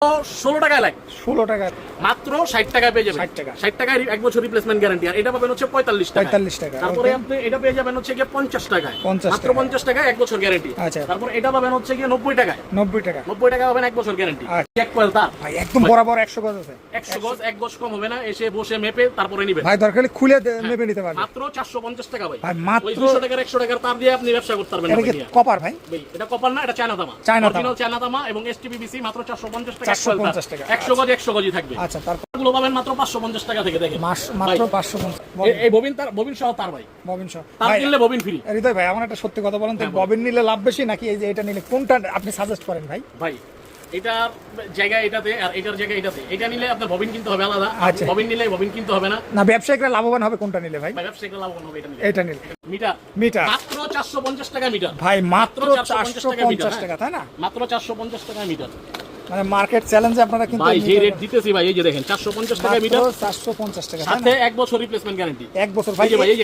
16 টাকায় লাগে 16 টাকা মাত্র 60 টাকায় পেয়ে যাবেন 60 টাকা 60 টাকায় এক বছর রিপ্লেসমেন্ট গ্যারান্টি আর এটা পাবেন হচ্ছে 45 টাকা 45 টাকা তারপরে ওকে। আপনি এটা পেয়ে যাবেন হচ্ছে গিয়ে 50 টাকায় 50 মাত্র টাকা। 50 টাকায় এক বছর গ্যারান্টি আচ্ছা। তারপর এটা পাবেন হচ্ছে গিয়ে 90 টাকায় 90 টাকা 90 টাকা পাবেন এক বছর গ্যারান্টি আচ্ছা। এক কয়েল তার ভাই একদম বরাবর 100 গজ আছে 100 গজ এক গজ কম হবে না এসে বসে মেপে তারপরে নেবেন ভাই দরকার হলে খুলে মেপে নিতে পারবে মাত্র 450 টাকা ভাই ভাই মাত্র ওই 200 টাকার 100 টাকার তার দিয়ে আপনি ব্যবসা করতে পারবেন এটা কি কপার ভাই ভাই এটা কপার না এটা চায়না তামা চায়না তামা। অরিজিনাল চায়না তামা এবং এসটিপিবিসি মাত্র 450 টাকা 450 টাকা। 100 গজ 100 গজই থাকবে আচ্ছা তারপর গুলো পাবেন মাত্র 550 টাকা থেকে দেখেন মাত্র ভাই, 550 এই ববিন সহ তার ভাই ববিন সহ তার ভাই কিনলে ববিন ফ্রি হৃদয় ভাই আমার একটা সত্যি কথা বলেন তো হ্যাঁ, ববিন নিলে লাভ বেশি নাকি এই যে এটা নিলে কোনটা আপনি সাজেস্ট করেন ভাই ভাই এটার জায়গা এটাতে আর এটার জায়গা এটাতে এটা নিলে আপনার ববিন কিনতে হবে আলাদা আচ্ছা। ববিন নিলে ববিন কিনতে হবে না না ব্যবসায়িকরা লাভবান হবে কোনটা নিলে ভাই ভাই ব্যবসায়িকরা লাভবান হবে এটা নিলে এটা নিলে মিটার মিটার মাত্র 450 টাকা মিটার ভাই মাত্র 450 টাকা মিটার, 450 টাকা তাই না মাত্র 450 টাকা মিটার মানে মার্কেট চ্যালেঞ্জে আপনারা কিন্তু ভাই যে রেট দিতেছি ভাই এই যে দেখেন 450 টাকা মিটার 450 টাকা তাই সাথে না এক বছর রিপ্লেসমেন্ট গ্যারান্টি এক বছর ভাই ভাই এই যে